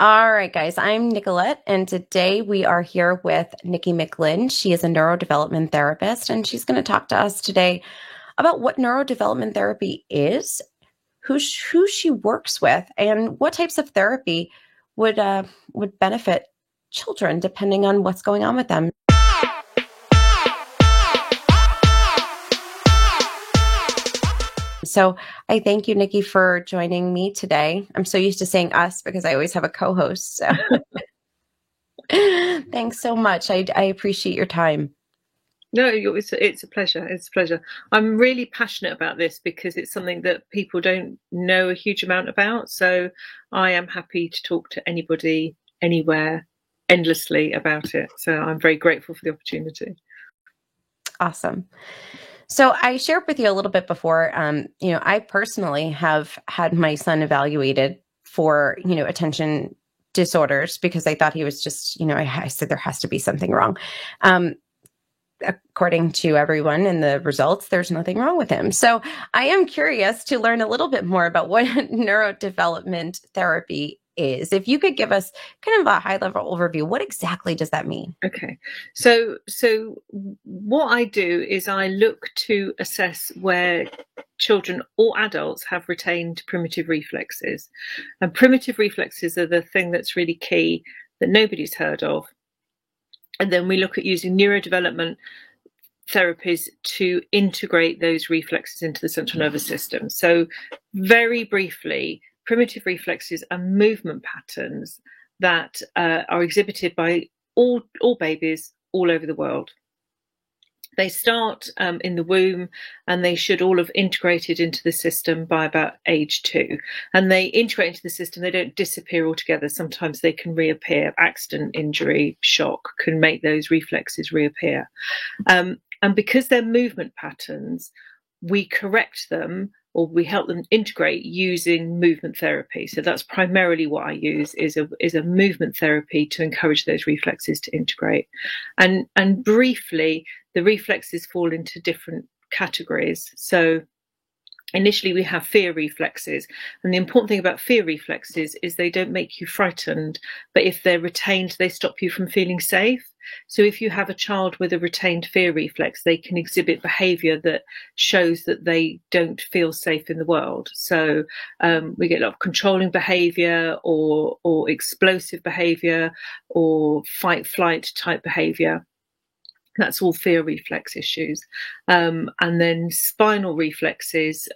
All right, guys, I'm Nicolette, and today we are here with Nikki McLinn. She is a neurodevelopment therapist, and she's going to talk to us today about what neurodevelopment therapy is, who she works with, and what types of therapy would benefit children depending on what's going on with them. So I thank you, Nikki, for joining me today. I'm so used to saying us because I always have a co-host. So thanks so much. I appreciate your time. No, it's a pleasure. It's a pleasure. I'm really passionate about this because it's something that people don't know a huge amount about. So I am happy to talk to anybody, anywhere, endlessly about it. So I'm very grateful for the opportunity. Awesome. So I shared with you a little bit before, I personally have had my son evaluated for, attention disorders because I thought he was just, I said there has to be something wrong. According to everyone in the results, there's nothing wrong with him. So I am curious to learn a little bit more about what neurodevelopment therapy is. If you could give us kind of a high-level overview, what exactly does that mean? Okay. So what I do is I look to assess where children or adults have retained primitive reflexes. And primitive reflexes are the thing that's really key that nobody's heard of. And then we look at using neurodevelopment therapies to integrate those reflexes into the central nervous system. So very briefly, primitive reflexes are movement patterns that are exhibited by all babies all over the world. They start in the womb and they should all have integrated into the system by about age 2. And they integrate into the system, they don't disappear altogether. Sometimes they can reappear. Accident, injury, shock can make those reflexes reappear. And because they're movement patterns, we correct them or we help them integrate using movement therapy. So that's primarily what I use is a movement therapy to encourage those reflexes to integrate. And briefly, the reflexes fall into different categories. So initially we have fear reflexes. And the important thing about fear reflexes is they don't make you frightened, but if they're retained, they stop you from feeling safe. So if you have a child with a retained fear reflex, they can exhibit behavior that shows that they don't feel safe in the world. So we get a lot of controlling behavior or explosive behavior or fight flight type behavior. That's all fear reflex issues. And then spinal reflexes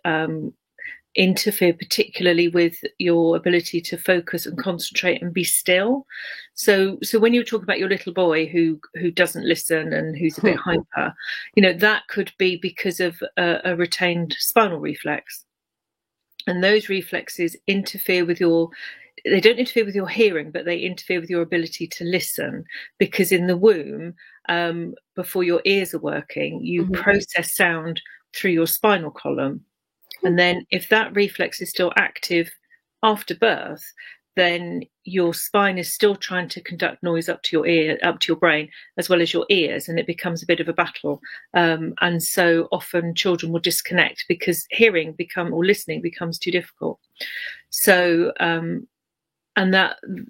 interfere particularly with your ability to focus and concentrate and be still. So when you talk about your little boy who doesn't listen and who's a bit hyper, that could be because of a retained spinal reflex. And those reflexes interfere with they don't interfere with your hearing, but they interfere with your ability to listen, because in the womb, before your ears are working, you process sound through your spinal column. And then if that reflex is still active after birth, then your spine is still trying to conduct noise up to your ear, up to your brain, as well as your ears, and it becomes a bit of a battle. And so often children will disconnect because hearing or listening becomes too difficult. So and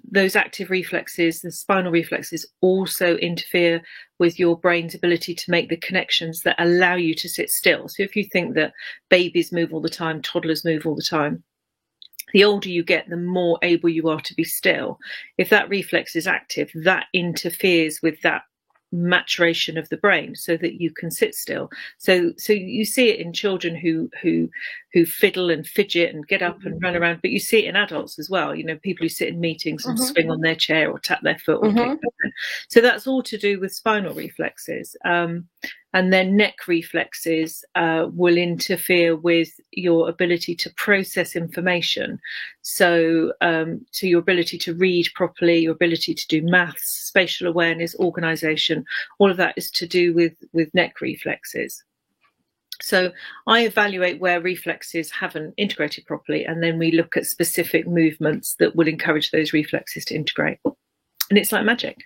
those active reflexes, the spinal reflexes, also interfere with your brain's ability to make the connections that allow you to sit still. So if you think that babies move all the time, toddlers move all the time, the older you get, the more able you are to be still. If that reflex is active, that interferes with that maturation of the brain so that you can sit still. So you see it in children who fiddle and fidget and get up and run around, but you see it in adults as well. People who sit in meetings and swing on their chair or tap their foot or kick. So that's all to do with spinal reflexes. And then neck reflexes will interfere with your ability to process information. So your ability to read properly, your ability to do maths, spatial awareness, organization, all of that is to do with neck reflexes. So I evaluate where reflexes haven't integrated properly, and then we look at specific movements that will encourage those reflexes to integrate. And it's like magic.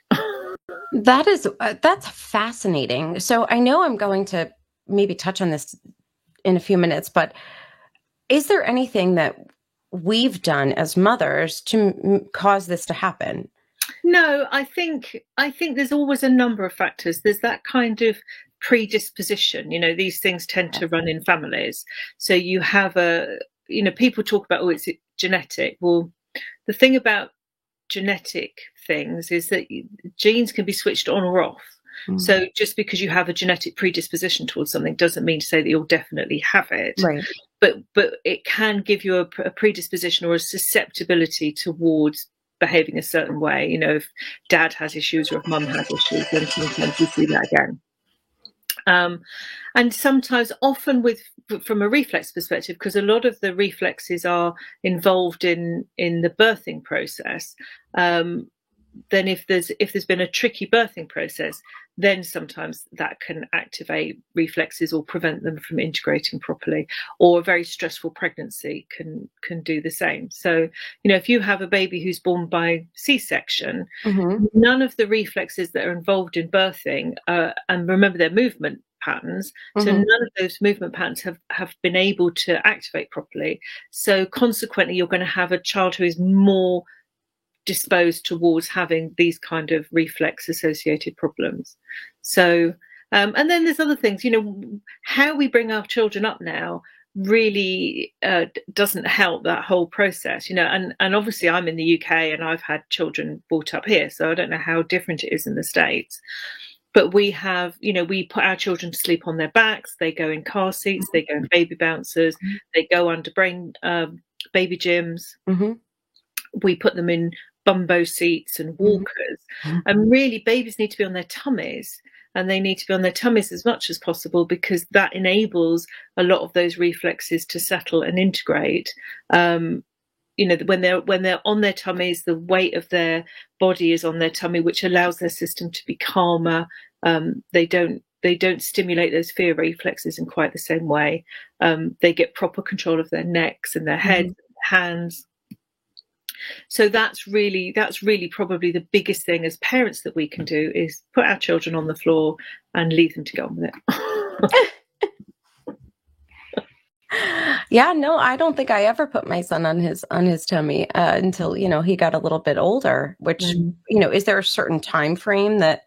That's fascinating. So I know I'm going to maybe touch on this in a few minutes, but is there anything that we've done as mothers to cause this to happen? No, I think there's always a number of factors. There's that kind of predisposition. These things tend to run in families. So you have people talk about, it's genetic. Well, the thing about genetic things is that genes can be switched on or off. So just because you have a genetic predisposition towards something doesn't mean to say that you'll definitely have it. Right. But it can give you a predisposition or a susceptibility towards behaving a certain way. If dad has issues or if mum has issues, then sometimes you see that again. And sometimes, often from a reflex perspective, because a lot of the reflexes are involved in the birthing process, then if there's been a tricky birthing process, then sometimes that can activate reflexes or prevent them from integrating properly, or a very stressful pregnancy can do the same. So, if you have a baby who's born by C-section, none of the reflexes that are involved in birthing, and remember their movement patterns, so none of those movement patterns have been able to activate properly. So consequently, you're going to have a child who is more disposed towards having these kind of reflex associated problems. So and then there's other things, how we bring our children up now really doesn't help that whole process, and obviously I'm in the UK and I've had children brought up here, so I don't know how different it is in the States. But we have, we put our children to sleep on their backs, they go in car seats, they go in baby bouncers, they go under baby gyms. We put them in bumbo seats and walkers. And really, babies need to be on their tummies, and they need to be on their tummies as much as possible, because that enables a lot of those reflexes to settle and integrate. When they're on their tummies, the weight of their body is on their tummy, which allows their system to be calmer. They don't stimulate those fear reflexes in quite the same way. They get proper control of their necks and their heads, and hands. So that's really probably the biggest thing as parents that we can do, is put our children on the floor and leave them to go on with it. Yeah, no, I don't think I ever put my son on his tummy until, he got a little bit older, which, is there a certain time frame that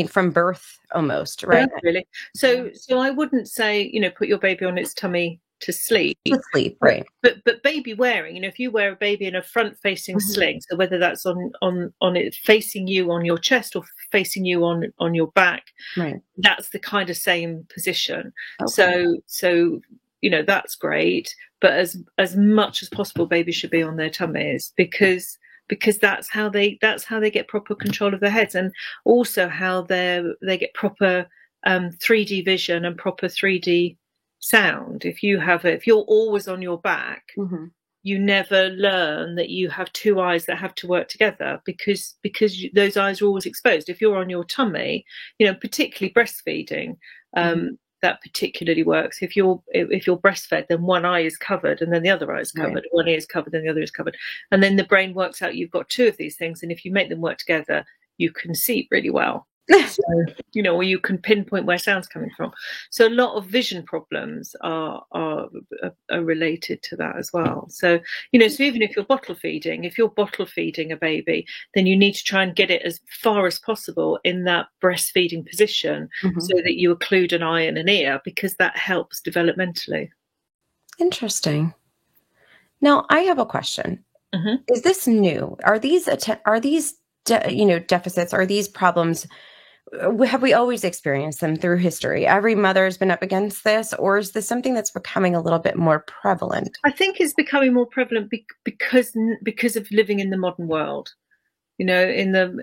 from birth almost, right? Yeah, really. So I wouldn't say, put your baby on its tummy to sleep. To sleep, right. But baby wearing, if you wear a baby in a front facing sling, so whether that's on it facing you on your chest or facing you on your back, right, that's the kind of same position. Okay. So that's great, but as much as possible, babies should be on their tummies, because that's how they get proper control of their heads, and also how they get proper 3D vision and proper 3D sound. If you're always on your back, you never learn that you have two eyes that have to work together, because those eyes are always exposed. If you're on your tummy, particularly breastfeeding, that particularly works. If you're breastfed, then one eye is covered and then the other eye is covered. Right. One ear is covered and the other is covered, and then the brain works out you've got two of these things, and if you make them work together, you can see really well. So, or you can pinpoint where sound's coming from. So a lot of vision problems are related to that as well. So, so even if you're bottle feeding a baby, then you need to try and get it as far as possible in that breastfeeding position, so that you occlude an eye and an ear, because that helps developmentally. Interesting. Now, I have a question. Is this new? Are these deficits, are these problems, have we always experienced them through history? Every mother has been up against this, or is this something that's becoming a little bit more prevalent? I think it's becoming more prevalent because of living in the modern world. In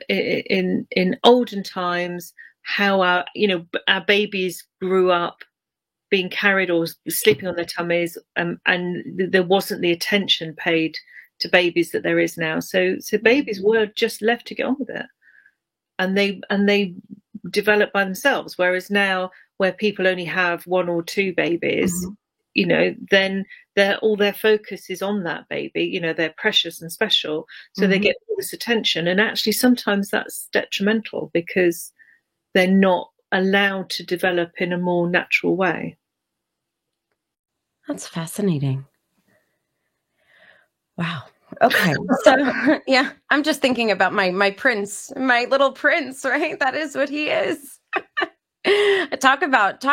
olden times, how our babies grew up being carried or sleeping on their tummies, and there wasn't the attention paid to babies that there is now. So babies were just left to get on with it, and they develop by themselves. Whereas now, where people only have one or two babies, then all their focus is on that baby. They're precious and special, so they get all this attention, and actually sometimes that's detrimental, because they're not allowed to develop in a more natural way. That's fascinating. Wow. Okay. So yeah, I'm just thinking about my prince, my little prince, right? That is what he is. Talk about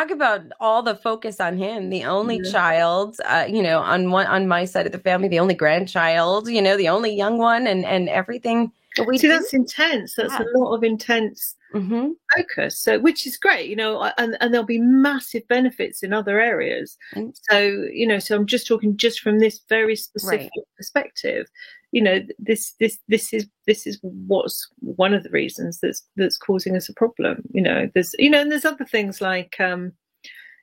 all the focus on him, the only Yeah. child, on my side of the family, the only grandchild, the only young one, and everything that we See, do. that's intense. That's a Yes. lot of intense Mm-hmm. focus. So, which is great, and there'll be massive benefits in other areas. And, So I'm just talking just from this very specific right. perspective. This is what's one of the reasons that's causing us a problem. And there's other things like the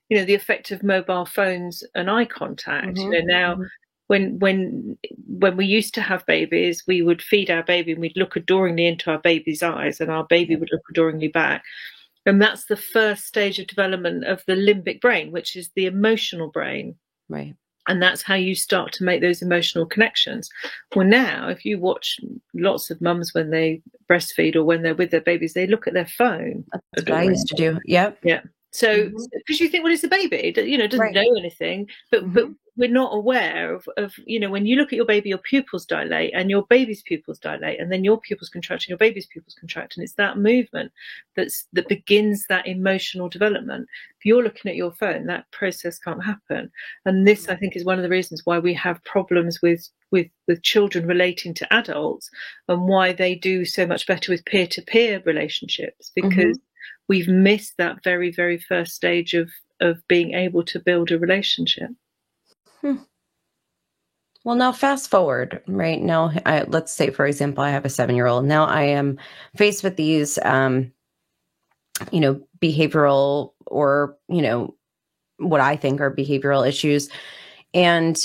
effect of mobile phones and eye contact. Mm-hmm. Now Mm-hmm. when we used to have babies, we would feed our baby and we'd look adoringly into our baby's eyes, and our baby would look adoringly back. And that's the first stage of development of the limbic brain, which is the emotional brain. Right. And that's how you start to make those emotional connections. Well, now, if you watch lots of mums when they breastfeed or when they're with their babies, they look at their phone. That's what I used to do. Yep. Yeah. So, Mm-hmm. because you think, well, it's a baby, it doesn't Right. know anything, but Mm-hmm. we're not aware of, when you look at your baby, your pupils dilate and your baby's pupils dilate, and then your pupils contract and your baby's pupils contract. And it's that movement that begins that emotional development. If you're looking at your phone, that process can't happen. And this, I think, is one of the reasons why we have problems with children relating to adults, and why they do so much better with peer-to-peer relationships, because we've missed that very, very first stage of being able to build a relationship. Well, now fast forward, right? Now, let's say, for example, I have a 7-year-old. Now I am faced with these, behavioral, or, what I think are behavioral issues. And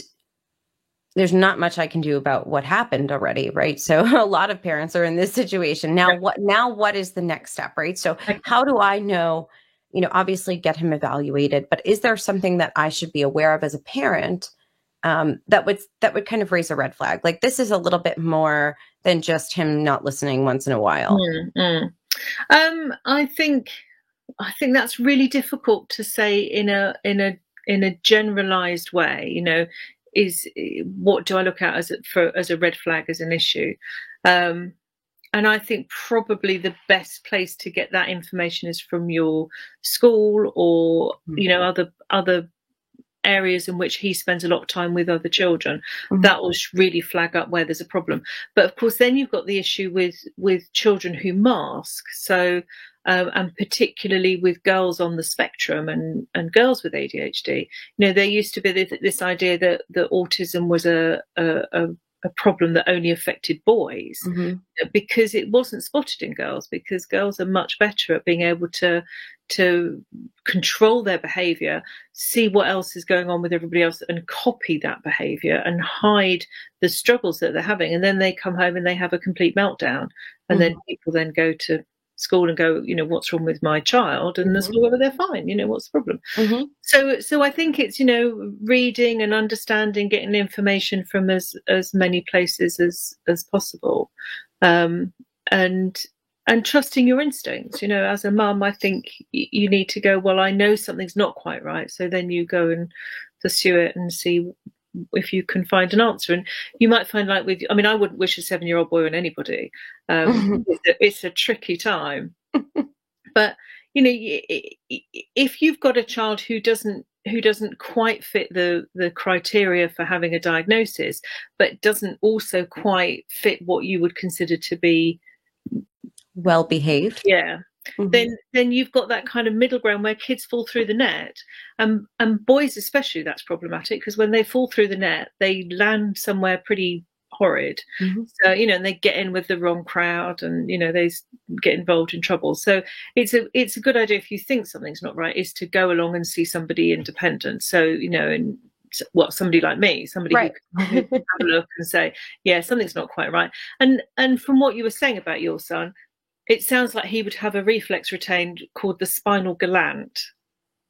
there's not much I can do about what happened already, right? So a lot of parents are in this situation. Now, what is the next step, right? So how do I know, obviously get him evaluated, but is there something that I should be aware of as a parent that would kind of raise a red flag? Like, this is a little bit more than just him not listening once in a while. I think that's really difficult to say in a generalized way. Is what do I look at as a red flag, as an issue? And I think probably the best place to get that information is from your school, or other areas in which he spends a lot of time with other children. That will really flag up where there's a problem. But of course, then you've got the issue with children who mask. So and particularly with girls on the spectrum and girls with ADHD. There used to be this idea that autism was a problem that only affected boys, because it wasn't spotted in girls, because girls are much better at being able to control their behavior, see what else is going on with everybody else, and copy that behavior and hide the struggles that they're having. And then they come home and they have a complete meltdown. And then people then go to school and go, what's wrong with my child? And the school, they're fine. What's the problem? So I think it's, reading and understanding, getting information from as many places as possible, and trusting your instincts. As a mum, I think you need to go, well, I know something's not quite right. So then you go and pursue it and see if you can find an answer. And you might find, like I wouldn't wish a 7-year-old boy on anybody. It's a tricky time. But, if you've got a child who doesn't quite fit the criteria for having a diagnosis, but doesn't also quite fit what you would consider to be well behaved, then you've got that kind of middle ground where kids fall through the net, and boys especially, that's problematic, because when they fall through the net, they land somewhere pretty horrid. So and they get in with the wrong crowd, and they get involved in trouble. So it's a good idea, if you think something's not right, is to go along and see somebody independent. So and somebody like me, somebody who can have a look and say, yeah, something's not quite right. And from what you were saying about your son, it sounds like he would have a reflex retained called the spinal galant,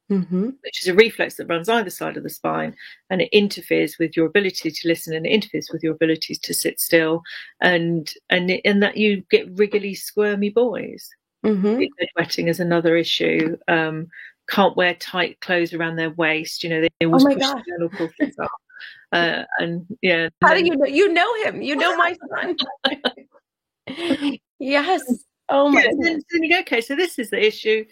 which is a reflex that runs either side of the spine, and it interferes with your ability to listen, and it interferes with your ability to sit still, and that you get wriggly, squirmy boys. Bedwetting is another issue. Can't wear tight clothes around their waist. They always push down or pull things up. And yeah. How do you know? You know him. You know my son. Yes. Oh my goodness. Then you go, okay, so this is the issue.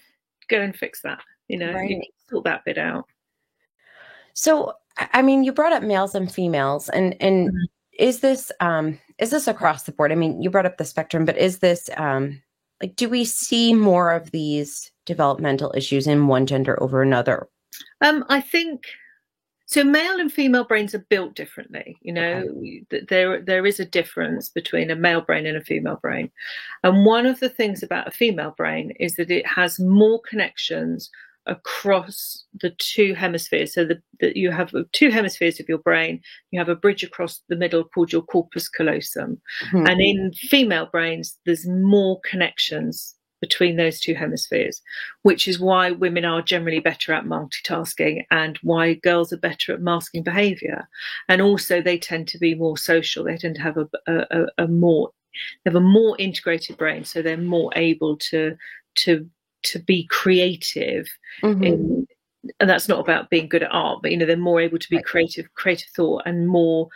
Go and fix that. You know, Right. you need to sort that bit out. So, I mean, you brought up males and females, and Mhm. is this across the board? I mean, you brought up the spectrum, but is this like, do we see more of these developmental issues in one gender over another? I think so. Male and female brains are built differently. You know, there is a difference between a male brain and a female brain, and one of the things about a female brain is that it has more connections across the two hemispheres. So that you have two hemispheres of your brain. You have a bridge across the middle called your corpus callosum, Mhm. and in female brains, there's more connections between those two hemispheres, which is why women are generally better at multitasking and why girls are better at masking behavior. And also they tend to be more social. They tend to have a more integrated brain, so they're more able to be creative. Mhm. And that's not about being good at art, but they're more able to be creative thought, and more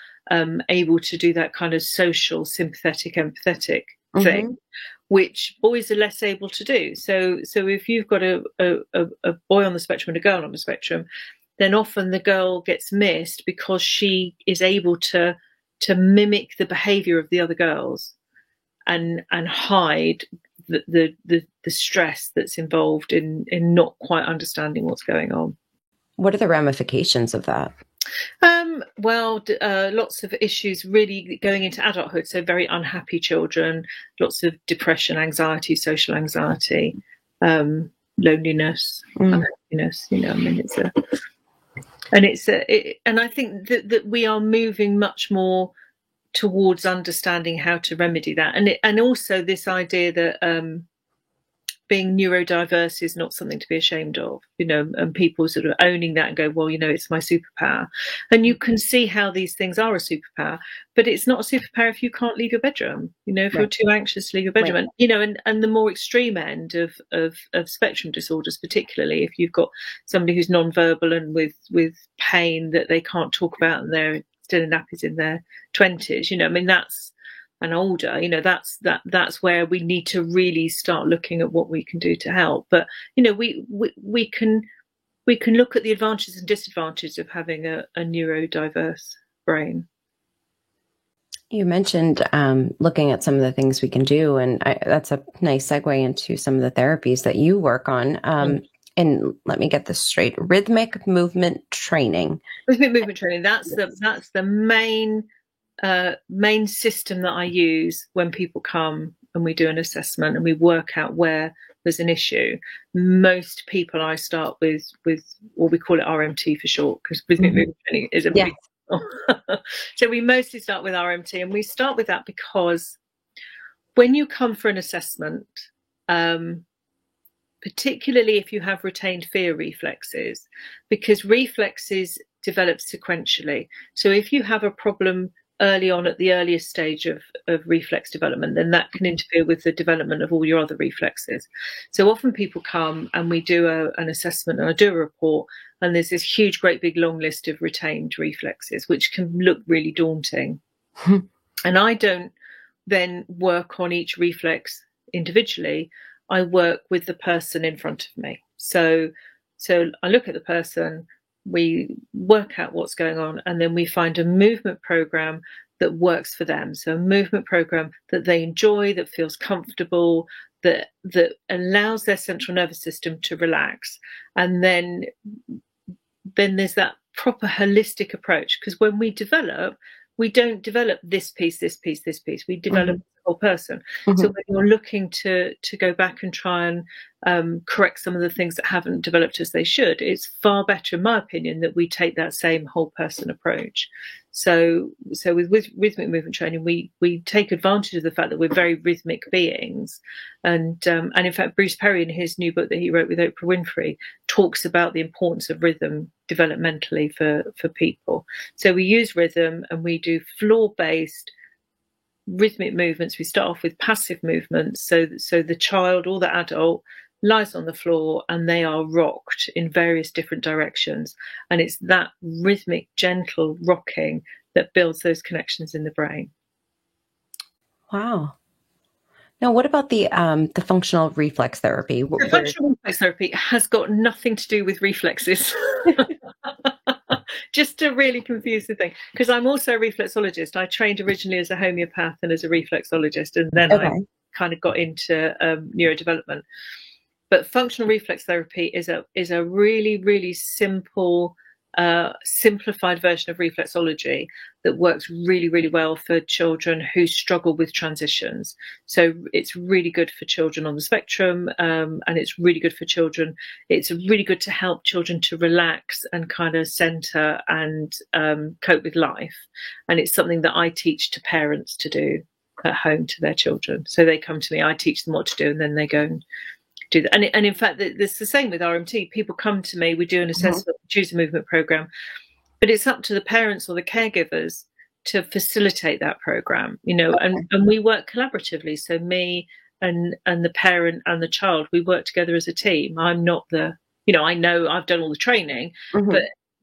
able to do that kind of social, sympathetic, empathetic thing, Mhm. which boys are less able to do. So if you've got a boy on the spectrum and a girl on the spectrum, then often the girl gets missed because she is able to mimic the behavior of the other girls and hide the stress that's involved in not quite understanding what's going on. What are the ramifications of that? Well, lots of issues really going into adulthood. So very unhappy children, lots of depression, anxiety, social anxiety, loneliness, unhappiness. I mean, and I think that we are moving much more towards understanding how to remedy that, and also this idea that being neurodiverse is not something to be ashamed of, and people sort of owning that and go, well, it's my superpower. And you can see how these things are a superpower, but it's not a superpower if you can't leave your bedroom, if you're too anxious to leave your bedroom. Right. And the more extreme end of spectrum disorders, particularly if you've got somebody who's non-verbal and with pain that they can't talk about and they're still in nappies in their 20s, I mean, that's and older, that's where we need to really start looking at what we can do to help. But we can look at the advantages and disadvantages of having a neurodiverse brain. You mentioned looking at some of the things we can do, and that's a nice segue into some of the therapies that you work on. And let me get this straight: rhythmic movement training. Rhythmic movement training. That's the main system that I use when people come and we do an assessment and we work out where there's an issue. Most people I start with what we call it RMT for short, because rhythmic movement training is a big. So we mostly start with RMT, and we start with that because when you come for an assessment, particularly if you have retained fear reflexes, because reflexes develop sequentially. So if you have a problem early on at the earliest stage of reflex development, then that can interfere with the development of all your other reflexes. So often people come and we do an assessment, and I do a report, and there's this huge, great big long list of retained reflexes, which can look really daunting. And I don't then work on each reflex individually. I work with the person in front of me. So I look at the person, we work out what's going on, and then we find a movement program that works for them. So a movement program that they enjoy, that feels comfortable, that allows their central nervous system to relax. And then there's that proper holistic approach, because when we don't develop this piece, we develop the whole person. So when you're looking to go back and try and correct some of the things that haven't developed as they should, it's far better, in my opinion, that we take that same whole person approach. So with rhythmic movement training, we take advantage of the fact that we're very rhythmic beings, and in fact, Bruce Perry, in his new book that he wrote with Oprah Winfrey, talks about the importance of rhythm developmentally for people. So we use rhythm, and we do floor-based rhythmic movements. We start off with passive movements, so the child or the adult lies on the floor and they are rocked in various different directions. And it's that rhythmic, gentle rocking that builds those connections in the brain. Wow. Now, what about the functional reflex therapy? The functional reflex therapy has got nothing to do with reflexes. Just to really confuse the thing, because I'm also a reflexologist. I trained originally as a homeopath and as a reflexologist, and then I kind of got into neurodevelopment. But functional reflex therapy is a really, really simple, simplified version of reflexology that works really, really well for children who struggle with transitions. So it's really good for children on the spectrum, and it's really good for children. It's really good to help children to relax and kind of center and cope with life. And it's something that I teach to parents to do at home to their children. So they come to me, I teach them what to do, and then they go and do that. And in fact, it's the same with RMT. People come to me, we do an assessment, choose a movement program, but it's up to the parents or the caregivers to facilitate that program, and we work collaboratively. So me and the parent and the child, we work together as a team. I'm not I know I've done all the training,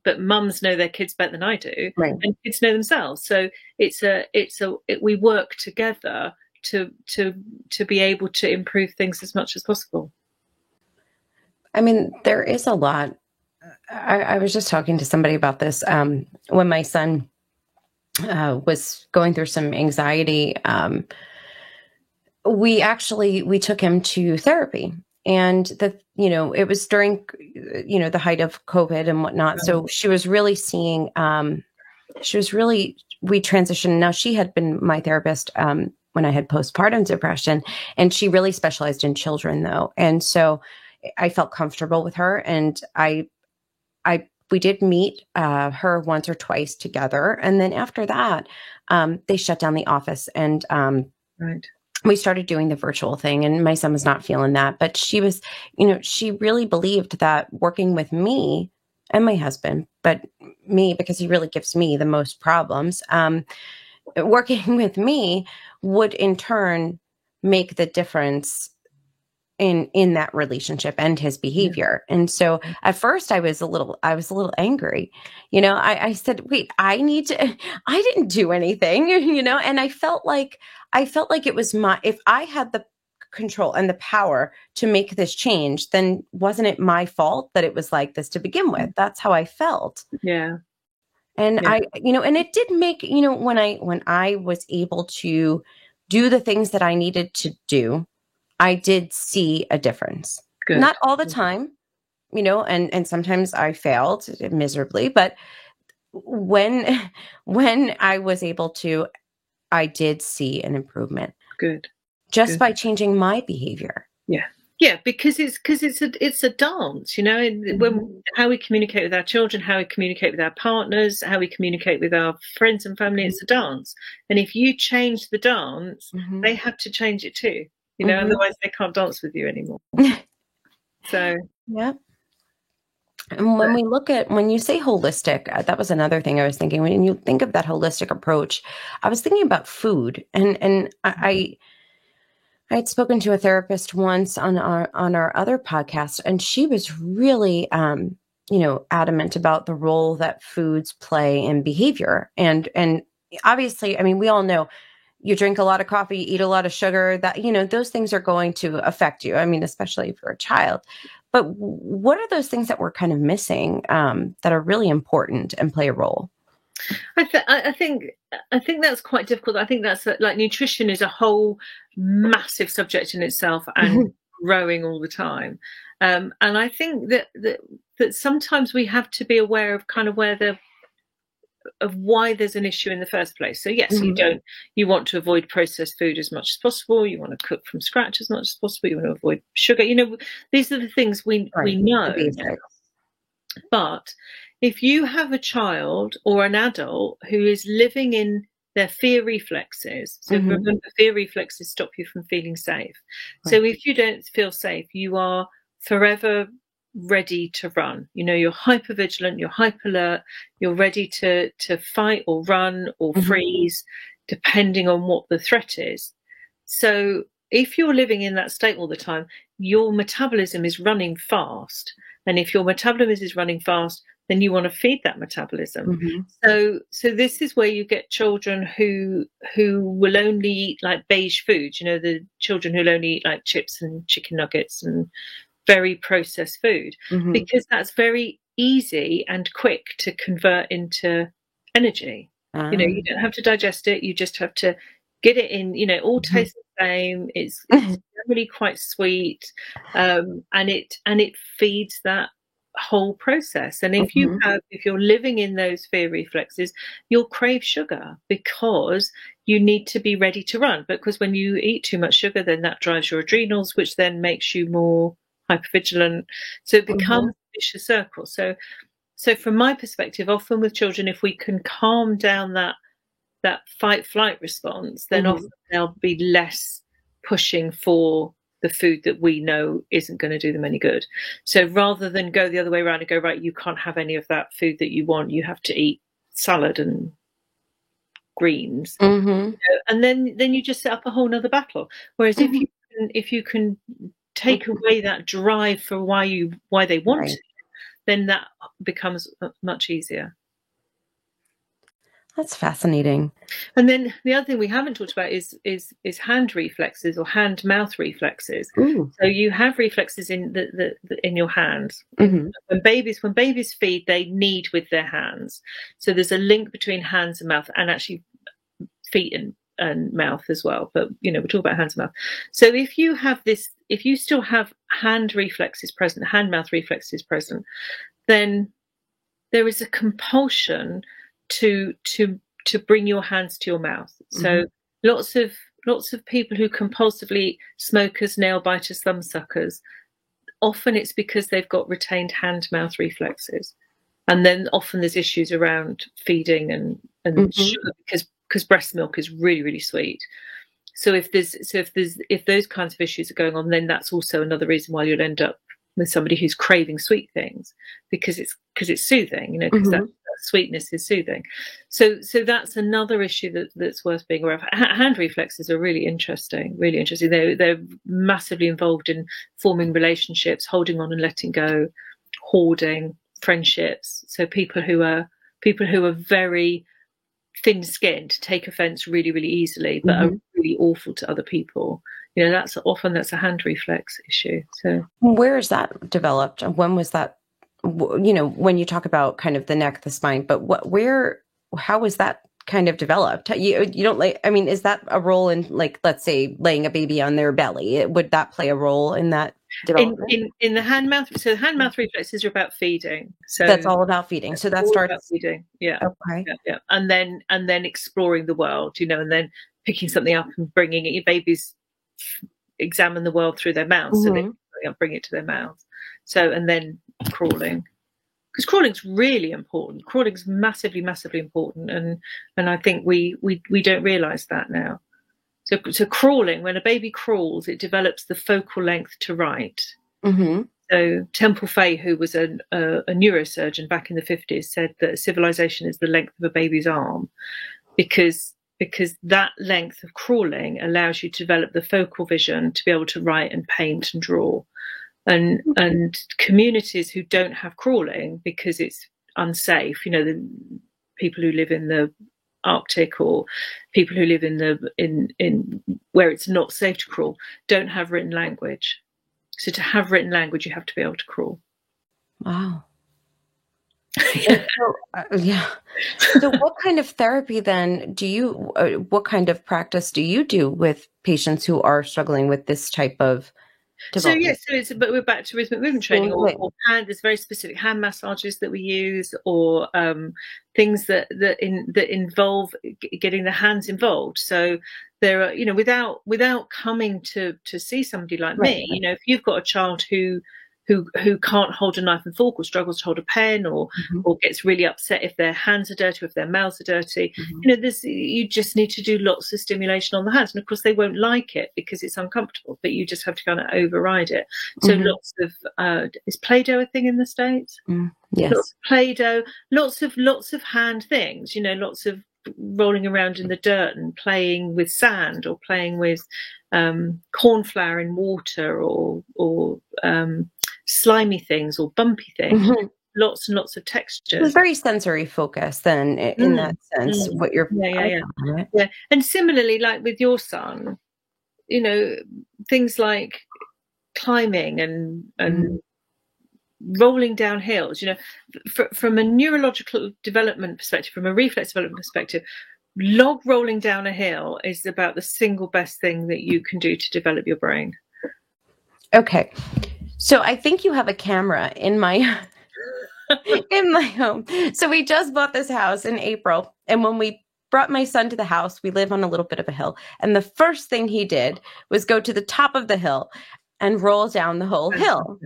but mums know their kids better than I do, and kids know themselves. So we work together to be able to improve things as much as possible. I mean, there is a lot. I was just talking to somebody about this when my son was going through some anxiety. We took him to therapy, and it was during the height of COVID and whatnot. So she was really seeing. We transitioned. Now, she had been my therapist when I had postpartum depression, and she really specialized in children, though, and so I felt comfortable with her, and we did meet her once or twice together. And then after that, they shut down the office, and we started doing the virtual thing, and my son was not feeling that, but she was, she really believed that working with me and my husband, but me, because he really gives me the most problems, working with me would in turn make the difference in that relationship and his behavior. And so at first I was a little angry, I said, wait, I didn't do anything, and I felt like it was if I had the control and the power to make this change, then wasn't it my fault that it was like this to begin with? That's how I felt. Yeah. And and it did make, when I was able to do the things that I needed to do, I did see a difference. Good. Not all the time, and sometimes I failed miserably, but when I was able to, I did see an improvement. Good. Just by changing my behavior. Yeah. Yeah, because it's a dance, when how we communicate with our children, how we communicate with our partners, how we communicate with our friends and family, it's a dance. And if you change the dance, they have to change it too. Otherwise they can't dance with you anymore. So yeah. And when you say holistic, that was another thing I was thinking. When you think of that holistic approach, I was thinking about food, and I had spoken to a therapist once on our other podcast, and she was really adamant about the role that foods play in behavior, and obviously, I mean, we all know. You drink a lot of coffee, eat a lot of sugar, that, those things are going to affect you. I mean, especially for a child. But what are those things that we're kind of missing that are really important and play a role? I think that's quite difficult. I think that's like nutrition is a whole massive subject in itself and growing all the time. And I think that sometimes we have to be aware of kind of of why there's an issue in the first place. So yes, you want to avoid processed food as much as possible. You want to cook from scratch as much as possible. You want to avoid sugar. These are the things we know. But if you have a child or an adult who is living in their fear reflexes, so remember, fear reflexes stop you from feeling safe. So if you don't feel safe, you are forever ready to run. You're hyper vigilant, you're hyper alert, you're ready to fight or run or freeze, depending on what the threat is. So if you're living in that state all the time, your metabolism is running fast. And if your metabolism is running fast, then you want to feed that metabolism. Mm-hmm. So this is where you get children who will only eat like beige foods, you know, the children who'll only eat like chips and chicken nuggets and very processed food, Mm-hmm. because that's very easy and quick to convert into energy. You know, you don't have to digest it, you just have to get it in. You know, it all tastes the same. It's generally quite sweet, and it feeds that whole process. And if you're living in those fear reflexes, you'll crave sugar because you need to be ready to run. Because when you eat too much sugar, then that drives your adrenals, which then makes you more hypervigilant. So it becomes a vicious circle. So from my perspective, often with children, if we can calm down that fight flight response, then often they'll be less pushing for the food that we know isn't going to do them any good. So rather than go the other way around and go, right, you can't have any of that food that you want, you have to eat salad and greens, you know, and then you just set up a whole nother battle. Whereas if you can take away that drive for why they want it, then that becomes much easier. That's fascinating. And then the other thing we haven't talked about is hand reflexes or hand mouth reflexes. So you have reflexes in in your hands. When babies feed, they knead with their hands. So there's a link between hands and mouth, and actually feet and mouth as well. But you know, we're talking about hands and mouth. So if you still have hand reflexes present, hand mouth reflexes present, then there is a compulsion to bring your hands to your mouth. So lots of people who compulsively, smokers, nail biters, thumb suckers, often it's because they've got retained hand mouth reflexes. And then often there's issues around feeding and sugar, because breast milk is really, really sweet. So if those kinds of issues are going on, then that's also another reason why you'll end up with somebody who's craving sweet things, because it's soothing, you know, because that sweetness is soothing. So that's another issue that's worth being aware of. Hand reflexes are really interesting. They're massively involved in forming relationships, holding on and letting go, hoarding, friendships. So people who are very thin-skinned take offense really, really easily, but are really awful to other people. You know, that's a hand reflex issue. So where is that developed? When was that? You know, when you talk about kind of the neck, the spine, but how was that kind of developed? You don't I mean, is that a role in, like, let's say laying a baby on their belly? Would that play a role in that development? In the hand mouth? So the hand mouth reflexes are about feeding. So that's all about feeding. So that starts about feeding. Yeah. Okay. Yeah. And then exploring the world, you know, and then picking something up and bringing it. Your babies examine the world through their mouths, so they bring it to their mouth. So, and then crawling, because crawling's really important. Crawling's massively, massively important, and I think we don't realise that now. So crawling, when a baby crawls, it develops the focal length to write. So Temple Fay, who was a neurosurgeon back in the 50s, said that civilization is the length of a baby's arm, because that length of crawling allows you to develop the focal vision to be able to write and paint and draw. And communities who don't have crawling because it's unsafe, you know, the people who live in the Arctic or people who live in where it's not safe to crawl, don't have written language. So to have written language, you have to be able to crawl. Wow. So what kind of therapy then what kind of practice do you do with patients who are struggling with this type of development? But we're back to rhythmic movement training, or hand. There's very specific hand massages that we use, or things that involve getting the hands involved. So there are, you know, without coming to see somebody like me, you know, if you've got a child who can't hold a knife and fork, or struggles to hold a pen, or gets really upset if their hands are dirty, or if their mouths are dirty, you know, you just need to do lots of stimulation on the hands. And of course they won't like it because it's uncomfortable, but you just have to kind of override it. So lots of is Play-Doh a thing in the States? Yes. Lots of Play-Doh, lots of hand things, you know, lots of rolling around in the dirt and playing with sand, or playing with corn flour in water, or slimy things or bumpy things. Lots and lots of textures. It was very sensory focused then, in that sense. What you're yeah. And similarly, like with your son, you know, things like climbing and rolling down hills, you know, from a neurological development perspective, from a reflex development perspective, log rolling down a hill is about the single best thing that you can do to develop your brain. Okay. So I think you have a camera in my in my home. So we just bought this house in April, and when we brought my son to the house, we live on a little bit of a hill, and the first thing he did was go to the top of the hill and roll down the whole hill.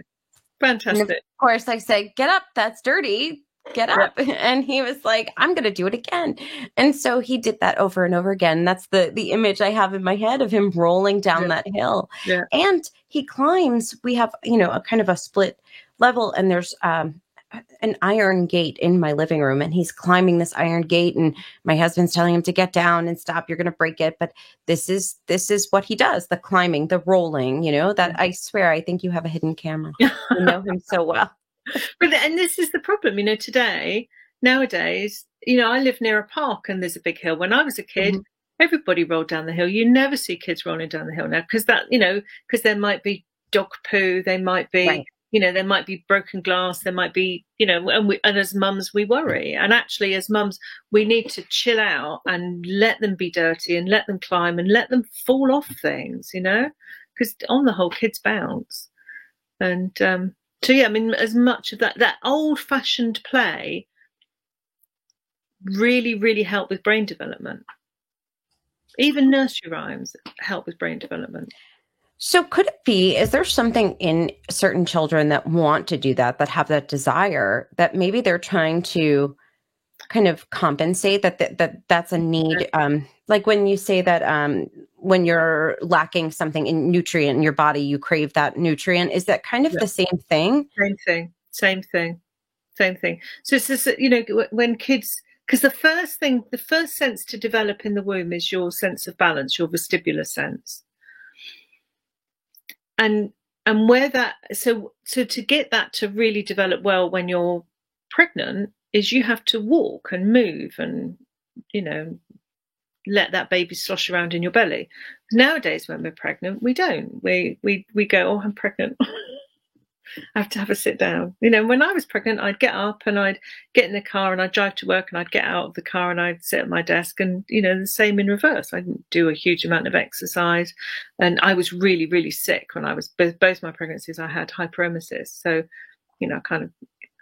Fantastic. And of course, I said, "Get up, that's dirty. Get up." And he was like, "I'm going to do it again." And so he did that over and over again. That's the image I have in my head of him rolling down that hill. And he climbs. We have, you know, a kind of a split level, and there's an iron gate in my living room, and he's climbing this iron gate, and my husband's telling him to get down and stop. You're going to break it. But this is what he does, the climbing, the rolling, you know, that I swear, I think you have a hidden camera. You know him so well. And this is the problem, you know, nowadays, you know, I live near a park and there's a big hill. When I was a kid, everybody rolled down the hill. You never see kids rolling down the hill now, because there might be dog poo, they might be, you know, there might be broken glass, there might be, you know, and as mums, we worry. And actually, as mums, we need to chill out and let them be dirty and let them climb and let them fall off things, you know, because on the whole, kids bounce. And so, yeah, I mean, as much of that old-fashioned play really, really helped with brain development. Even nursery rhymes help with brain development. So could it be, is there something in certain children that want to do that have that desire, that maybe they're trying to kind of compensate that's a need? Like when you say that when you're lacking something in nutrient in your body, you crave that nutrient. Is that kind of the same thing? Same thing. So it's just, you know, when kids, because the first sense to develop in the womb is your sense of balance, your vestibular sense. And where that, so to get that to really develop well when you're pregnant is you have to walk and move and, you know, let that baby slosh around in your belly. Nowadays, when we're pregnant, we don't. We go, "Oh, I'm pregnant. I have to have a sit down." You know, when I was pregnant, I'd get up and I'd get in the car and I'd drive to work, and I'd get out of the car and I'd sit at my desk, and, you know, the same in reverse. I didn't do a huge amount of exercise, and I was really, really sick when I was both my pregnancies. I had hyperemesis, so, you know,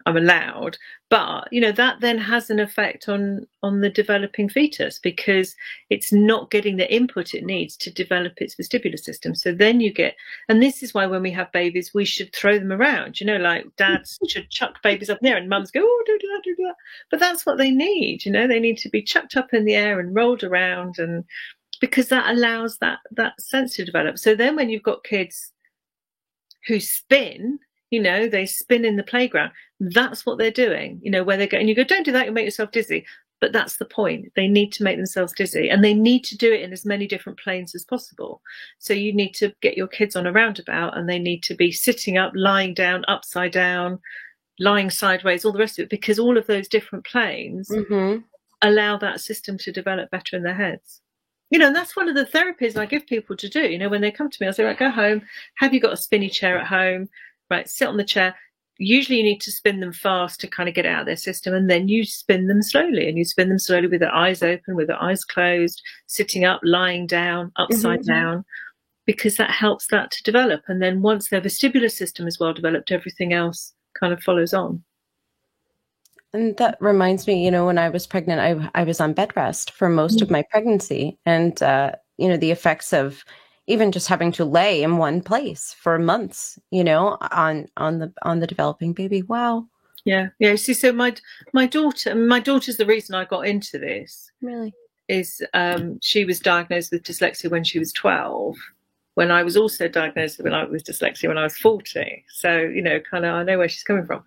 I'm allowed, but, you know, that then has an effect on the developing fetus, because it's not getting the input it needs to develop its vestibular system. So then you get, and this is why when we have babies, we should throw them around, you know, like dads should chuck babies up in the air, and mums go, "Oh, do that. But that's what they need, you know, they need to be chucked up in the air and rolled around, and because that allows that sense to develop. So then when you've got kids who spin, you know, they spin in the playground, that's what they're doing, you know, where they go, and you go, "Don't do that, you'll make yourself dizzy." But that's the point. They need to make themselves dizzy, and they need to do it in as many different planes as possible. So you need to get your kids on a roundabout, and they need to be sitting up, lying down, upside down, lying sideways, all the rest of it, because all of those different planes allow that system to develop better in their heads. You know, and that's one of the therapies I give people to do. You know, when they come to me, I say, "Right, go home. Have you got a spinny chair at home? Right, sit on the chair." Usually you need to spin them fast to kind of get it out of their system, and then you spin them slowly, and you spin them slowly with their eyes open, with their eyes closed, sitting up, lying down, upside down, because that helps that to develop. And then once their vestibular system is well developed, everything else kind of follows on. And that reminds me, you know, when I was pregnant, I was on bed rest for most of my pregnancy, and you know, the effects of even just having to lay in one place for months, you know, on the developing baby. Wow. Yeah. See, so my daughter's the reason I got into this. Really? Is she was diagnosed with dyslexia when she was 12, when I was also diagnosed with dyslexia when I was 40. So, you know, kind of, I know where she's coming from.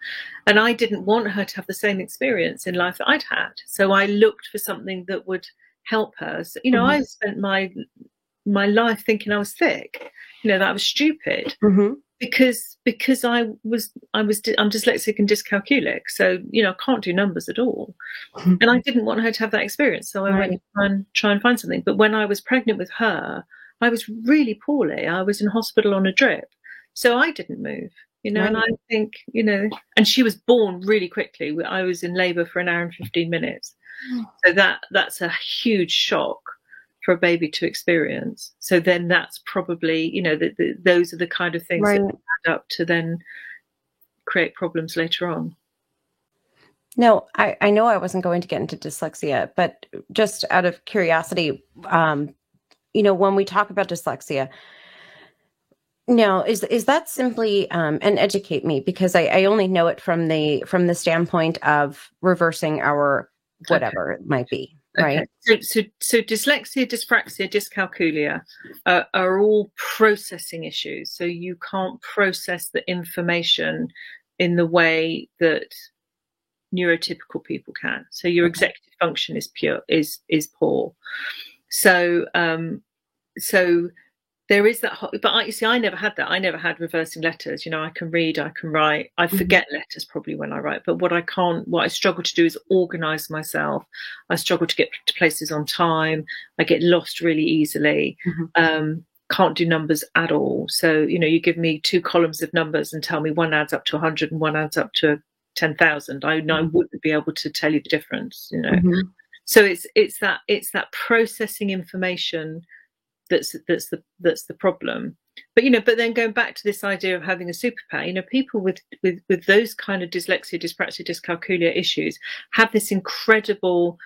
And I didn't want her to have the same experience in life that I'd had. So I looked for something that would help her. So, you know, I spent my life thinking I was thick, you know, that I was stupid. Because I'm dyslexic and dyscalculic, so you know I can't do numbers at all, and I didn't want her to have that experience, so I went to try and find something. But when I was pregnant with her, I was really poorly. I was in hospital on a drip, so I didn't move, you know. And I think, you know, and she was born really quickly. I was in labour for an hour and 15 minutes, so that's a huge shock for a baby to experience. So then that's probably, you know, those are the kind of things that add up to then create problems later on. No, I know I wasn't going to get into dyslexia, but just out of curiosity, you know, when we talk about dyslexia, now is that simply, and educate me, because I only know it from the standpoint of reversing our whatever it might be. Right. Okay. So dyslexia, dyspraxia, dyscalculia are all processing issues. So you can't process the information in the way that neurotypical people can. So your executive function is poor. So there is that, but you see, I never had that. I never had reversing letters. You know, I can read, I can write. I forget letters probably when I write, but what I struggle to do is organize myself. I struggle to get to places on time. I get lost really easily. Can't do numbers at all. So, you know, you give me 2 columns of numbers and tell me one adds up to 100 and one adds up to 10,000. I wouldn't be able to tell you the difference, you know. So it's that processing information that's the problem. But you know, but then going back to this idea of having a superpower, you know, people with those kind of dyslexia, dyspraxia, dyscalculia issues have this incredible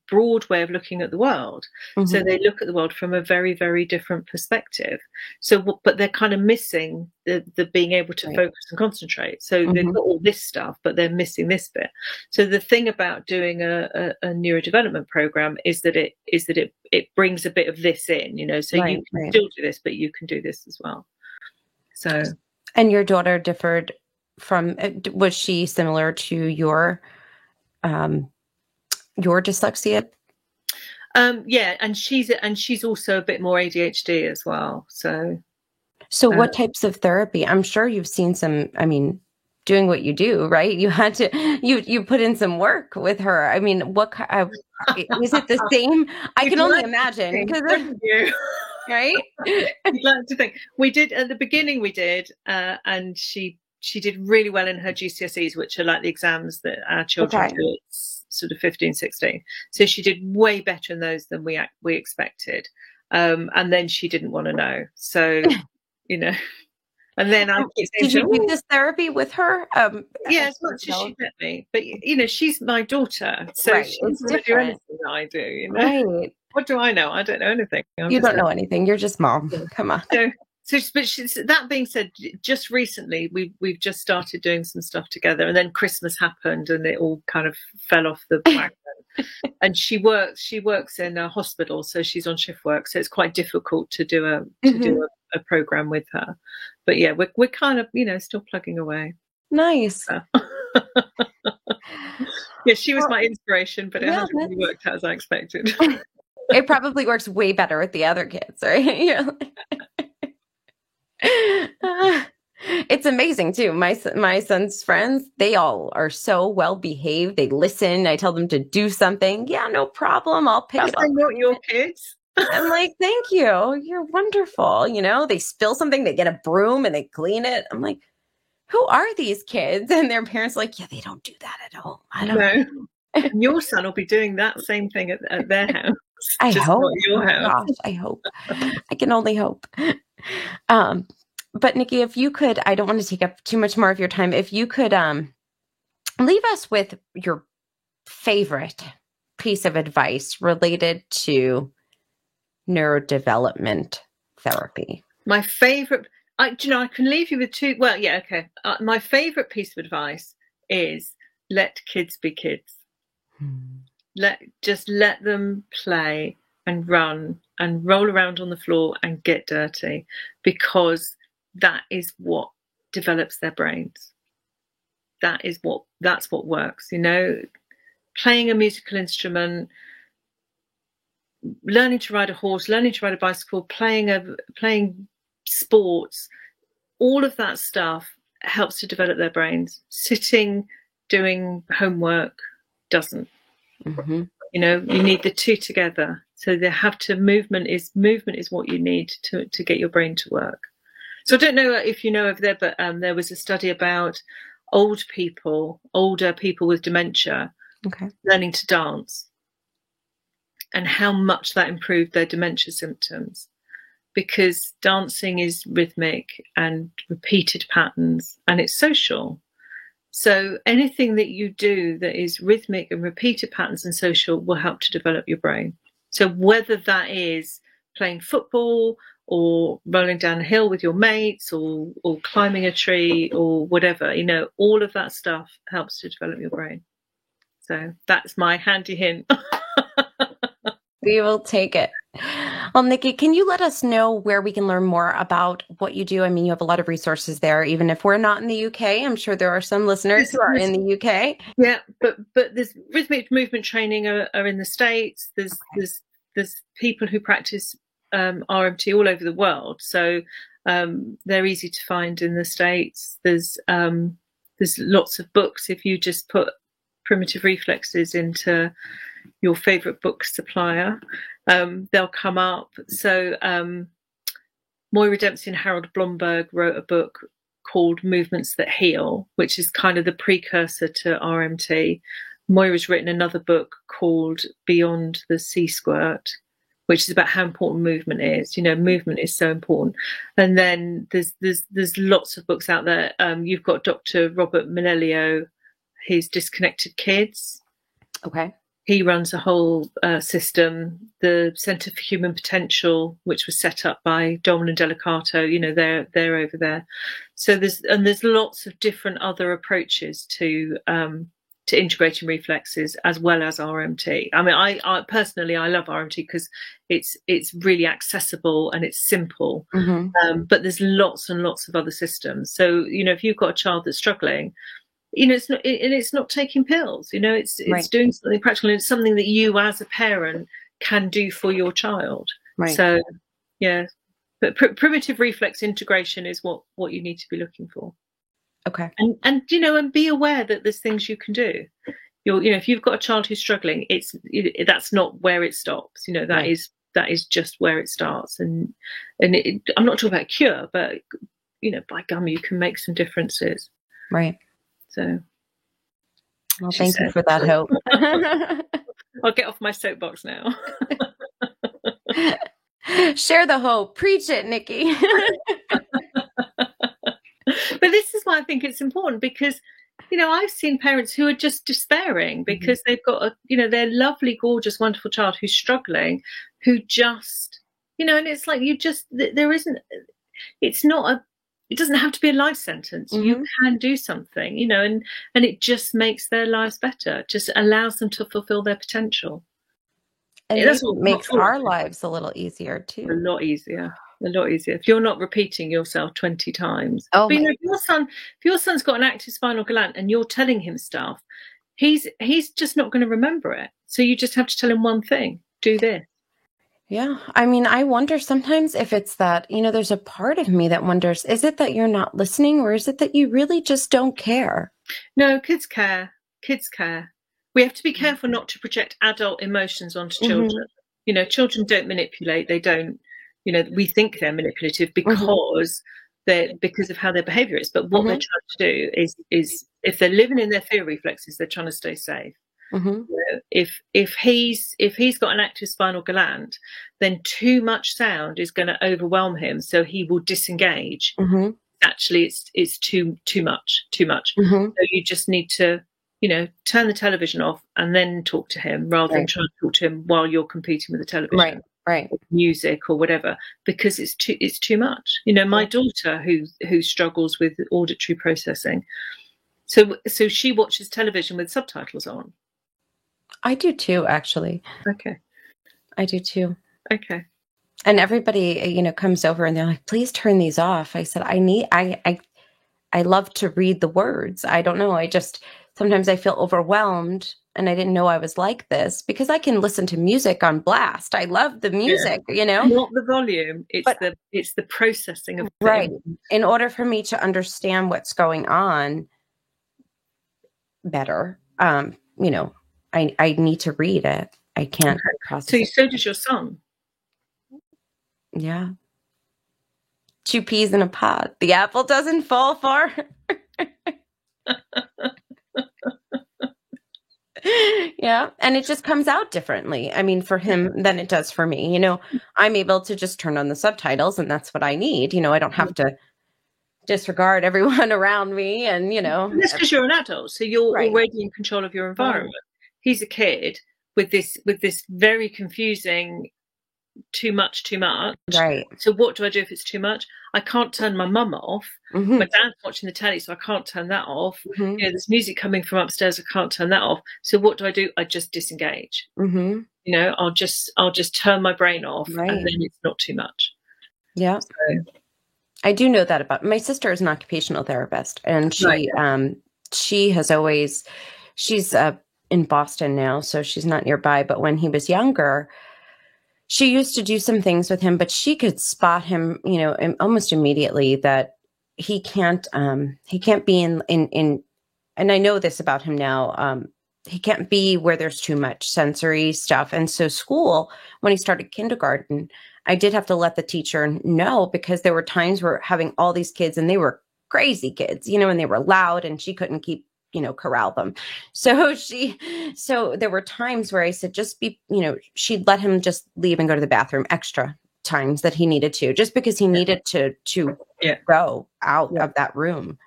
broad way of looking at the world. So they look at the world from a very, very different perspective. So, but they're kind of missing the being able to focus and concentrate. So they've got all this stuff, but they're missing this bit. So the thing about doing a neurodevelopment program is that it brings a bit of this in, you know. So you can still do this, but you can do this as well. So, and your daughter differed from? Was she similar to your dyslexia? Yeah, and she's also a bit more ADHD as well. So what types of therapy? I'm sure you've seen some. I mean, doing what you do, right? You had to you put in some work with her. I mean, what is it the same? I can only imagine, because right? I'd like to think we did at the beginning. We did, and she did really well in her GCSEs, which are like the exams that our children do. It's sort of 15, 16. So she did way better in those than we expected. And then she didn't want to know. So, you know, and then I did you do this therapy with her? Yeah, as much as she let me. But you know, she's my daughter, so she doesn't do anything that I do. You know, what do I know? I don't know anything. You don't know anything. You're just mom. Come on. So, but that being said, just recently we've just started doing some stuff together, and then Christmas happened, and it all kind of fell off the wagon. And she works in a hospital, so she's on shift work, so it's quite difficult to do a program with her. But yeah, we're kind of, you know, still plugging away. Nice. Yeah, she was my inspiration, but it hasn't really worked out as I expected. It probably works way better with the other kids, right? It's amazing too. My son's friends, they all are so well behaved. They listen. I tell them to do something. Yeah, no problem. I'll pick it up. They're not your kids. I'm like, thank you. You're wonderful. You know, they spill something, they get a broom and they clean it. I'm like, who are these kids? And their parents are like, yeah, they don't do that at all. I don't know. Your son will be doing that same thing at their house. I hope. Not your house. Gosh, I hope. I can only hope. But Nikki, if you could, I don't want to take up too much more of your time. If you could leave us with your favorite piece of advice related to neurodevelopment therapy. My favorite, I can leave you with two. Well, yeah, okay. My favorite piece of advice is let kids be kids. Let them play. and run and roll around on the floor and get dirty, because that is what develops their brains. That's what works, you know. Playing a musical instrument, learning to ride a horse, learning to ride a bicycle, playing sports, all of that stuff helps to develop their brains. Sitting, doing homework doesn't. Mm-hmm. You know, you need the two together. So they have to, movement is what you need to get your brain to work. So I don't know if you know over there, but there was a study about older people with dementia, okay, learning to dance, and how much that improved their dementia symptoms, because dancing is rhythmic and repeated patterns, and it's social. So anything that you do that is rhythmic and repeated patterns and social will help to develop your brain. So whether that is playing football or rolling down a hill with your mates or climbing a tree or whatever, you know, all of that stuff helps to develop your brain. So that's my handy hint. We will take it. Well, Nikki, can you let us know where we can learn more about what you do? I mean, you have a lot of resources there. Even if we're not in the UK, I'm sure there are some listeners who are in the UK. Yeah, but there's rhythmic movement training are in the States. There's people who practice RMT all over the world, so they're easy to find in the States. There's lots of books. If you just put primitive reflexes into your favorite book supplier, they'll come up. So Moira Dempsey and Harold Blomberg wrote a book called Movements That Heal, which is kind of the precursor to RMT. Moira's written another book called Beyond the C-Squirt, which is about how important movement is. You know, movement is so important. And then there's lots of books out there. You've got Dr. Robert Melillo, his Disconnected Kids. Okay. He runs a whole system. The Centre for Human Potential, which was set up by Dolman and Delicato, you know, they're over there. So there's lots of different other approaches to integrating reflexes as well as RMT. I mean, I personally love RMT because it's really accessible and it's simple. Mm-hmm. But there's lots and lots of other systems. So, you know, if you've got a child that's struggling, you know, it's not taking pills, you know, it's right. doing something practical, and it's something that you as a parent can do for your child. Right. So, yeah, but primitive reflex integration is what you need to be looking for. Okay. And you know, and be aware that there's things you can do. You know, if you've got a child who's struggling, that's not where it stops. You know, that is just where it starts. And I'm not talking about a cure, but you know, by gum, you can make some differences. Right. So, well, thank you for that hope. I'll get off my soapbox now. Share the hope. Preach it, Nikki. But this is why I think it's important, because, you know, I've seen parents who are just despairing because they've got their lovely, gorgeous, wonderful child who's struggling, who just, you know, and it's like it doesn't have to be a life sentence. Mm-hmm. You can do something, you know, and it just makes their lives better, just allows them to fulfill their potential. And it makes our lives a little easier too. A lot easier. If you're not repeating yourself 20 times. Oh, but, you know, if your son's got an active spinal gland and you're telling him stuff, he's just not going to remember it. So you just have to tell him one thing: do this. Yeah. I mean, I wonder sometimes if it's that, you know, there's a part of me that wonders, is it that you're not listening, or is it that you really just don't care? No, kids care. We have to be careful not to project adult emotions onto children. Mm-hmm. You know, children don't manipulate. They don't, you know, we think they're manipulative because because of how their behavior is. But what they're trying to do is if they're living in their fear reflexes, they're trying to stay safe. Mm-hmm. You know, if he's got an active spinal gland, then too much sound is going to overwhelm him, so he will disengage. Mm-hmm. Actually, it's too much. Mm-hmm. So you just need to, you know, turn the television off and then talk to him, rather than trying to talk to him while you're competing with the television, right, or music or whatever, because it's too much. You know, my daughter who struggles with auditory processing, so she watches television with subtitles on. I do too, actually. Okay. I do too. Okay. And everybody, comes over and they're like, please turn these off. I said, I love to read the words. I don't know. Sometimes I feel overwhelmed, and I didn't know I was like this because I can listen to music on blast. I love the music, Not the volume. It's the processing of the right. In order for me to understand what's going on better, I need to read it. I can't process it. So does your son. Yeah. 2 peas in a pod. The apple doesn't fall far. Yeah. And it just comes out differently. I mean, for him than it does for me. I'm able to just turn on the subtitles, and that's what I need. I don't have to disregard everyone around me. And, That's because you're an adult. So you're right. already in control of your environment. Right. He's a kid with this very confusing too much. Right. So what do I do if it's too much? I can't turn my mum off. Mm-hmm. My dad's watching the telly, so I can't turn that off. Mm-hmm. There's music coming from upstairs. I can't turn that off. So what do? I just disengage. Mm-hmm. I'll just turn my brain off, right. And then it's not too much. Yeah. So. I do know that about my sister is an occupational therapist, and she has always, she's in Boston now, so she's not nearby. But when he was younger, she used to do some things with him, but she could spot him, almost immediately that he can't be in, and I know this about him now. He can't be where there's too much sensory stuff. And so school, when he started kindergarten, I did have to let the teacher know, because there were times where having all these kids, and they were crazy kids, and they were loud, and she couldn't keep, corral them. So there were times where I said, just be, she'd let him just leave and go to the bathroom extra times that he needed to, just because he needed to go out of that room,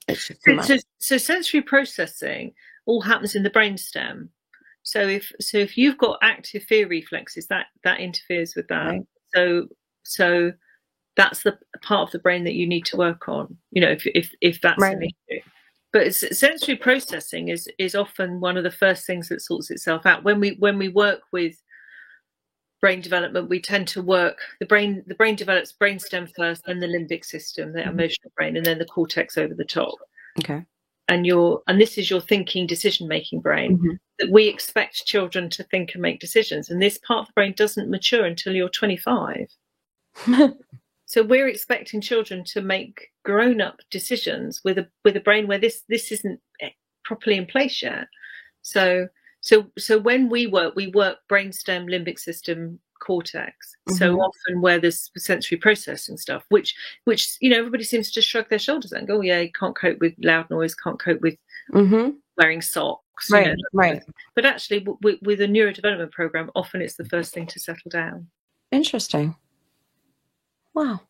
So sensory processing all happens in the brainstem. So if you've got active fear reflexes, that interferes with that. Right. So that's the part of the brain that you need to work on, if that's right. An issue. But sensory processing is often one of the first things that sorts itself out. When we work with brain development, we tend to work the brain develops brainstem first, then the limbic system, the emotional brain, and then the cortex over the top. Okay. And this is your thinking, decision-making brain, mm-hmm. that we expect children to think and make decisions. And this part of the brain doesn't mature until you're 25. So we're expecting children to make grown-up decisions with a brain where this isn't properly in place yet. So when we work brainstem, limbic system, cortex. Mm-hmm. So often where there's sensory processing stuff, which everybody seems to just shrug their shoulders and go, yeah, you can't cope with loud noise, can't cope with mm-hmm. wearing socks. Right, right. But actually, with a neurodevelopment program, often it's the first thing to settle down. Interesting. Wow.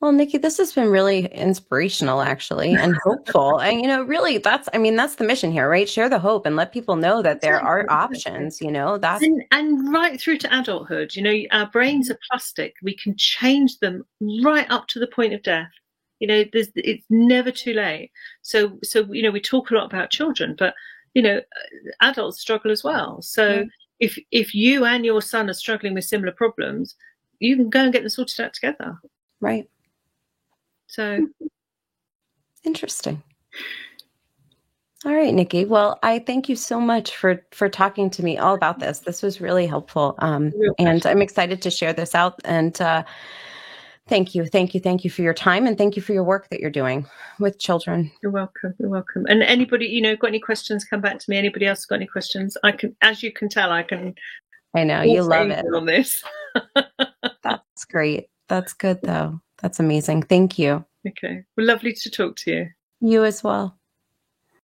Well, Nikki, this has been really inspirational, actually, and hopeful. And, really, that's the mission here, right? Share the hope and let people know that there are options, that's. And right through to adulthood, our brains are plastic. We can change them right up to the point of death. It's never too late. So, we talk a lot about children, but, adults struggle as well. So if you and your son are struggling with similar problems, you can go and get them sorted out together. Right. So interesting. All right, Nikki. Well, I thank you so much for talking to me all about this. This was really helpful. And I'm excited to share this out. And thank you for your time, and thank you for your work that you're doing with children. You're welcome. And anybody, got any questions, come back to me. Anybody else got any questions? I can, as you can tell, I know you love it on this. That's great. That's good though. That's amazing. Thank you. Okay. Well, lovely to talk to you. You as well.